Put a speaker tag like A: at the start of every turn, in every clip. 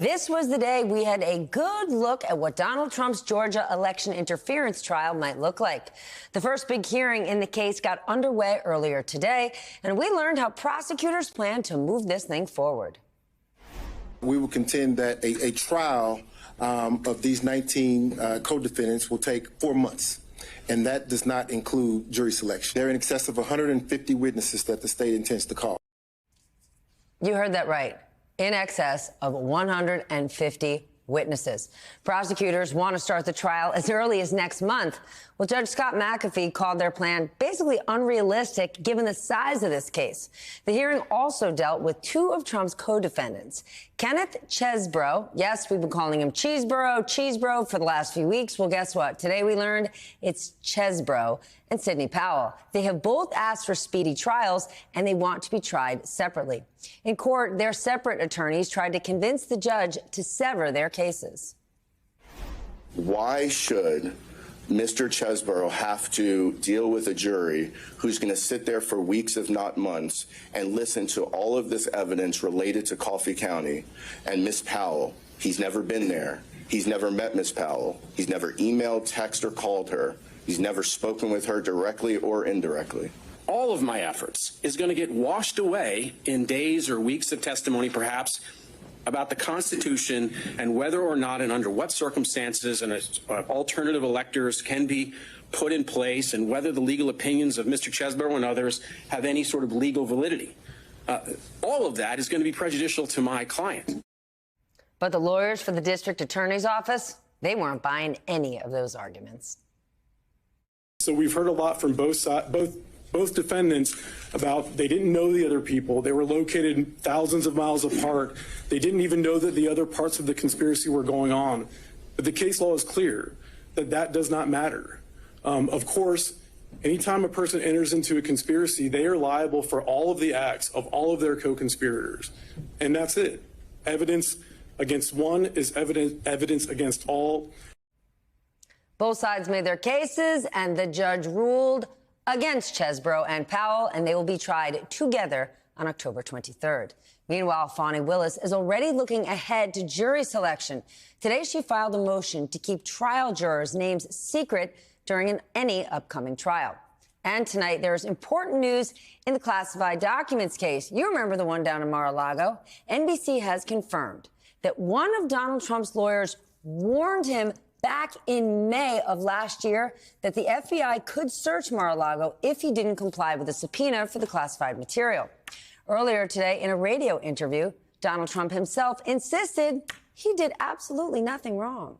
A: This was the day we had a good look at what Donald Trump's Georgia election interference trial might look like. The first big hearing in the case got underway earlier today, and we learned how prosecutors plan to move this thing forward.
B: We will contend that a trial of these 19 co-defendants will take 4 months, and that does not include jury selection. There are in excess of 150 witnesses that the state intends to call.
A: You heard that right. In excess of 150 witnesses. Prosecutors want to start the trial as early as next month. Well, Judge Scott McAfee called their plan basically unrealistic given the size of this case. The hearing also dealt with two of Trump's co-defendants. Kenneth Chesebro, yes, we've been calling him Cheesebro for the last few weeks. Well, guess what? Today we learned it's Chesebro and Sidney Powell. They have both asked for speedy trials, and they want to be tried separately. In court, their separate attorneys tried to convince the judge to sever their cases.
C: Why should Mr. Chesebro have to deal with a jury who's going to sit there for weeks, if not months, and listen to all of this evidence related to Coffee County and Miss Powell? He's never been there. He's never met Miss Powell. He's never emailed, texted, or called her. He's never spoken with her directly or indirectly.
D: All of my efforts is going to get washed away in days or weeks of testimony, perhaps, about the Constitution and whether or not and under what circumstances alternative electors can be put in place and whether the legal opinions of Mr. Chesebro and others have any sort of legal validity. All of that is going to be prejudicial to my client.
A: But the lawyers for the district attorney's office, they weren't buying any of those arguments.
E: So we've heard a lot from both defendants about they didn't know the other people. They were located thousands of miles apart. They didn't even know that the other parts of the conspiracy were going on. But the case law is clear that that does not matter. Of course, anytime a person enters into a conspiracy, they are liable for all of the acts of all of their co-conspirators. And that's it. Evidence against one is evidence against all.
A: Both sides made their cases, and the judge ruled against Chesebro and Powell, and they will be tried together on October 23rd. Meanwhile, Fani Willis is already looking ahead to jury selection. Today, she filed a motion to keep trial jurors' names secret during any upcoming trial. And tonight, there's important news in the classified documents case. You remember the one down in Mar-a-Lago. NBC has confirmed that one of Donald Trump's lawyers warned him back in May of last year that the FBI could search Mar-a-Lago if he didn't comply with a subpoena for the classified material. Earlier today, in a radio interview, Donald Trump himself insisted he did absolutely nothing wrong.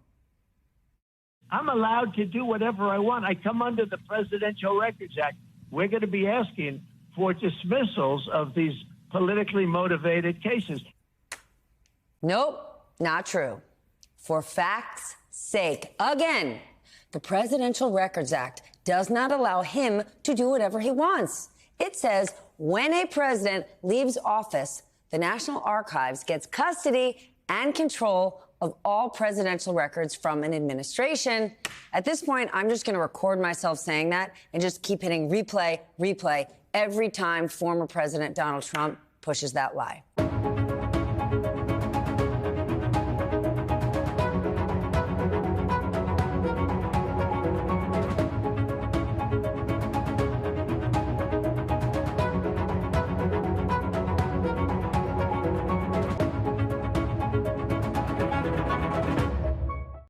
F: I'm allowed to do whatever I want. I come under the Presidential Records Act. We're going to be asking for dismissals of these politically motivated cases.
A: Nope, not true. For facts' sake, again, the Presidential Records Act does not allow him to do whatever he wants. It says when a president leaves office, the National Archives gets custody and control of all presidential records from an administration. At this point, I'm just going to record myself saying that and just keep hitting replay every time former President Donald Trump pushes that lie.